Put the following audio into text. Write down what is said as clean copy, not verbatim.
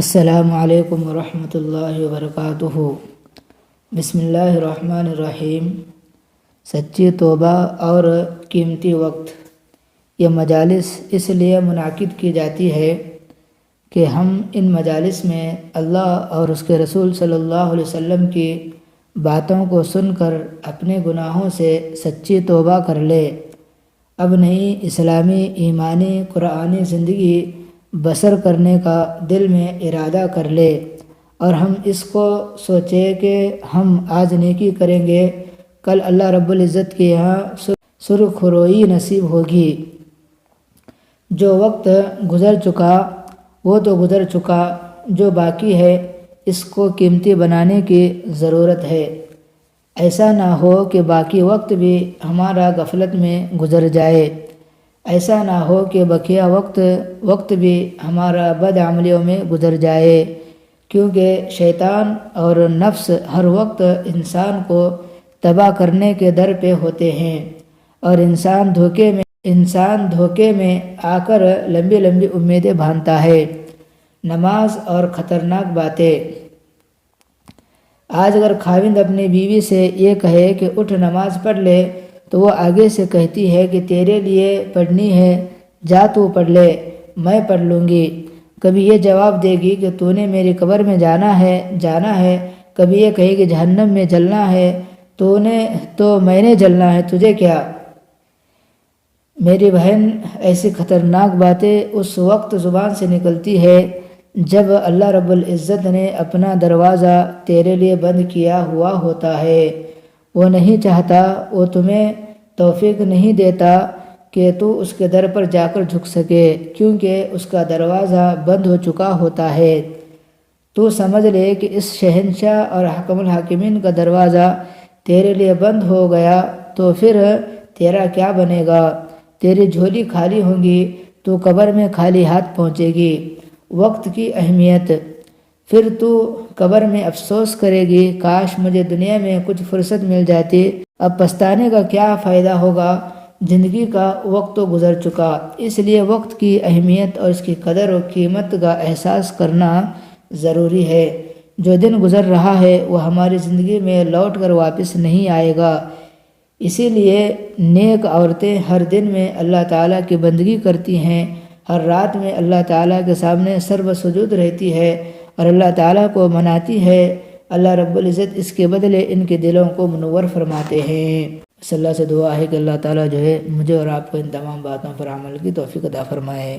السلام علیکم ورحمۃ اللہ وبرکاتہ۔ بسم اللہ الرحمن الرحیم۔ سچی توبہ اور قیمتی وقت۔ یہ مجالس اس لیے منعقد کی جاتی ہے کہ ہم ان مجالس میں اللہ اور اس کے رسول صلی اللہ علیہ وسلم کی باتوں کو سن کر اپنے گناہوں سے سچی توبہ کر لے، اب نئی اسلامی ایمانی قرآنی زندگی بسر کرنے کا دل میں ارادہ کر لے، اور ہم اس کو سوچے کہ ہم آج نیکی کریں گے، کل اللہ رب العزت کے یہاں سرخروئی نصیب ہوگی۔ جو وقت گزر چکا وہ تو گزر چکا، جو باقی ہے اس کو قیمتی بنانے کی ضرورت ہے۔ ایسا نہ ہو کہ باقی وقت بھی ہمارا غفلت میں گزر جائے، ایسا نہ ہو کہ بقیہ وقت بھی ہمارا بدعملیوں میں گزر جائے، کیونکہ شیطان اور نفس ہر وقت انسان کو تباہ کرنے کے در پہ ہوتے ہیں، اور انسان دھوکے میں آ کر لمبی لمبی امیدیں باندھتا ہے۔ نماز اور خطرناک باتیں۔ آج اگر خاوند اپنی بیوی سے یہ کہے کہ اٹھ نماز پڑھ لے، تو وہ آگے سے کہتی ہے کہ تیرے لیے پڑھنی ہے، جا تو پڑھ لے، میں پڑھ لوں گی۔ کبھی یہ جواب دے گی کہ تو نے میری قبر میں جانا ہے، کبھی یہ کہے کہ جہنم میں جلنا ہے، تو میں نے جلنا ہے، تجھے کیا؟ میری بہن، ایسی خطرناک باتیں اس وقت زبان سے نکلتی ہے جب اللہ رب العزت نے اپنا دروازہ تیرے لیے بند کیا ہوا ہوتا ہے۔ وہ نہیں چاہتا، وہ تمہیں توفیق نہیں دیتا کہ تو اس کے در پر جا کر جھک سکے، کیونکہ اس کا دروازہ بند ہو چکا ہوتا ہے۔ تو سمجھ لے کہ اس شہنشاہ اور حکم الحاکمین کا دروازہ تیرے لیے بند ہو گیا، تو پھر تیرا کیا بنے گا؟ تیری جھولی خالی ہوگی، تو قبر میں خالی ہاتھ پہنچے گی۔ وقت کی اہمیت۔ پھر تو قبر میں افسوس کرے گی، کاش مجھے دنیا میں کچھ فرصت مل جاتی، اب پچھتانے کا کیا فائدہ ہوگا، زندگی کا وقت تو گزر چکا۔ اس لیے وقت کی اہمیت اور اس کی قدر و قیمت کا احساس کرنا ضروری ہے۔ جو دن گزر رہا ہے وہ ہماری زندگی میں لوٹ کر واپس نہیں آئے گا، اسی لیے نیک عورتیں ہر دن میں اللہ تعالیٰ کی بندگی کرتی ہیں، ہر رات میں اللہ تعالیٰ کے سامنے سر بسجود رہتی ہے اور اللہ تعالیٰ کو مناتی ہے۔ اللہ رب العزت اس کے بدلے ان کے دلوں کو منور فرماتے ہیں۔ صلی اللہ سے دعا ہے کہ اللہ تعالیٰ مجھے اور آپ کو ان تمام باتوں پر عمل کی توفیق عطا فرمائے۔